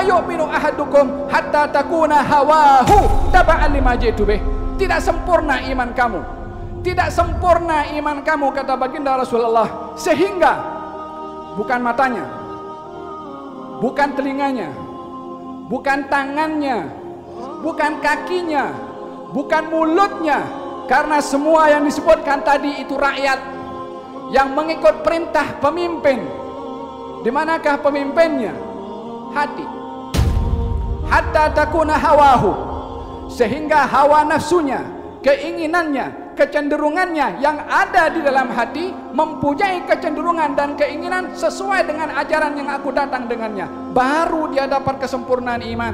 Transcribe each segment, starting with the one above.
yu'minu ahadukum hatta takuna hawahu taba'an lima jitu bih. Tidak sempurna iman kamu, tidak sempurna iman kamu, kata baginda Rasulullah, sehingga bukan matanya, bukan telinganya, bukan tangannya, bukan kakinya, bukan mulutnya, karena semua yang disebutkan tadi itu rakyat yang mengikut perintah pemimpin. Di manakah pemimpinnya? Hati. Hatta takuna hawahu, sehingga hawa nafsunya, keinginannya, kecenderungannya yang ada di dalam hati mempunyai kecenderungan dan keinginan sesuai dengan ajaran yang aku datang dengannya. Baru dia dapat kesempurnaan iman.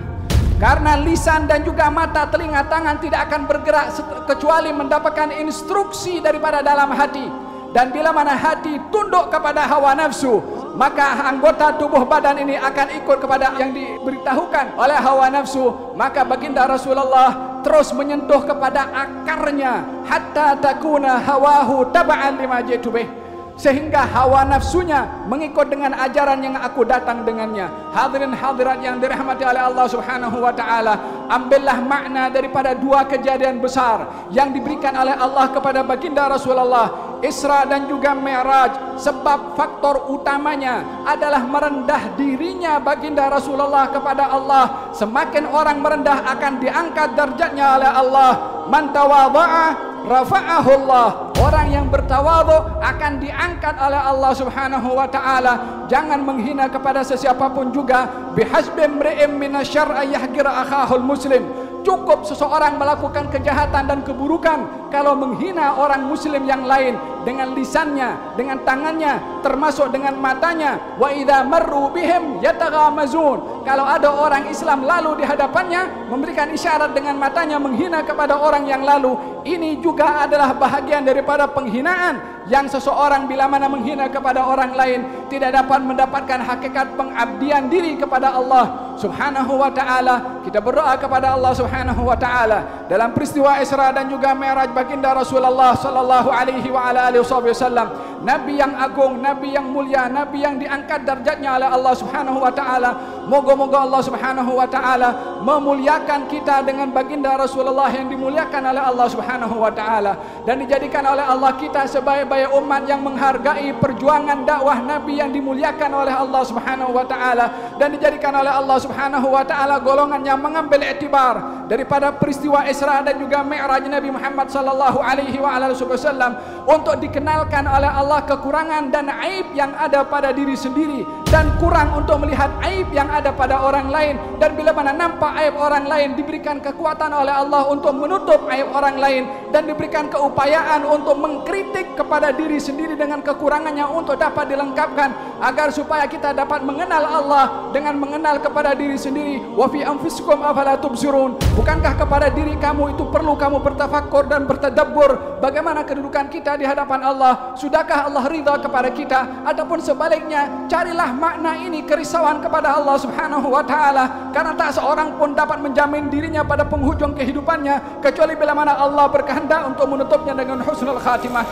Karena lisan dan juga mata, telinga, tangan tidak akan bergerak kecuali mendapatkan instruksi daripada dalam hati. Dan bila mana hati tunduk kepada hawa nafsu, maka anggota tubuh badan ini akan ikut kepada yang diberitahukan oleh hawa nafsu. Maka baginda Rasulullah terus menyentuh kepada akarnya, hatta takuna hawahu taba'an lima jitu bih, sehingga hawa nafsunya mengikut dengan ajaran yang aku datang dengannya. Hadirin hadirat yang dirahmati oleh Allah Subhanahu wa taala, ambillah makna daripada dua kejadian besar yang diberikan oleh Allah kepada baginda Rasulullah, Isra dan juga Mi'raj. Sebab faktor utamanya adalah merendah dirinya baginda Rasulullah kepada Allah. Semakin orang merendah akan diangkat derajatnya oleh Allah. Man tawadha'a rafa'ahu Allah. Orang yang bertawadhu akan diangkat oleh Allah Subhanahu wa taala. Jangan menghina kepada sesiapapun juga. Bihasbi imri'in minasyarr ayyahqira akhahul muslim. Cukup seseorang melakukan kejahatan dan keburukan kalau menghina orang muslim yang lain dengan lisannya, dengan tangannya, termasuk dengan matanya. Wa idza marru bihim yataghamazun. Kalau ada orang Islam lalu di hadapannya memberikan isyarat dengan matanya menghina kepada orang yang lalu, ini juga adalah bahagian daripada penghinaan yang seseorang bila mana menghina kepada orang lain tidak dapat mendapatkan hakikat pengabdian diri kepada Allah Subhanahu wa taala. Kita berdoa kepada Allah Subhanahu wa taala dalam peristiwa Isra dan juga Mi'raj baginda Rasulullah sallallahu alaihi wa ala alihi wasallam, nabi yang agung, nabi yang mulia, nabi yang diangkat derajatnya oleh Allah Subhanahu wa taala. Moga-moga Allah Subhanahu wa taala memuliakan kita dengan baginda Rasulullah yang dimuliakan oleh Allah Subhanahu wa taala, dan dijadikan oleh Allah kita sebaik-baik umat yang menghargai perjuangan dakwah nabi yang dimuliakan oleh Allah Subhanahu wa taala, dan dijadikan oleh Allah Subhanahu wa taala golongan yang mengambil iktibar daripada peristiwa Isra dan juga Mi'raj Nabi Muhammad sallallahu alaihi wa alihi wasallam untuk dikenalkan oleh Allah kekurangan dan aib yang ada pada diri sendiri, dan kurang untuk melihat aib yang ada pada orang lain. Dan bila mana nampak aib orang lain, diberikan kekuatan oleh Allah untuk menutup aib orang lain, dan diberikan keupayaan untuk mengkritik kepada diri sendiri dengan kekurangannya untuk dapat dilengkapkan, agar supaya kita dapat mengenal Allah dengan mengenal kepada diri sendiri. Wa fi anfusikum afala tubsirun. Bukankah kepada diri kamu itu perlu kamu bertafakkur dan bertadabbur bagaimana kedudukan kita di hadapan Allah? Sudahkah Allah ridha kepada kita? Ataupun sebaliknya, carilah makna ini kerisauan kepada Allah Subhanahu wa taala, karena tak seorang pun dapat menjamin dirinya pada penghujung kehidupannya kecuali bila mana Allah berkehendak untuk menutupnya dengan husnul khatimah.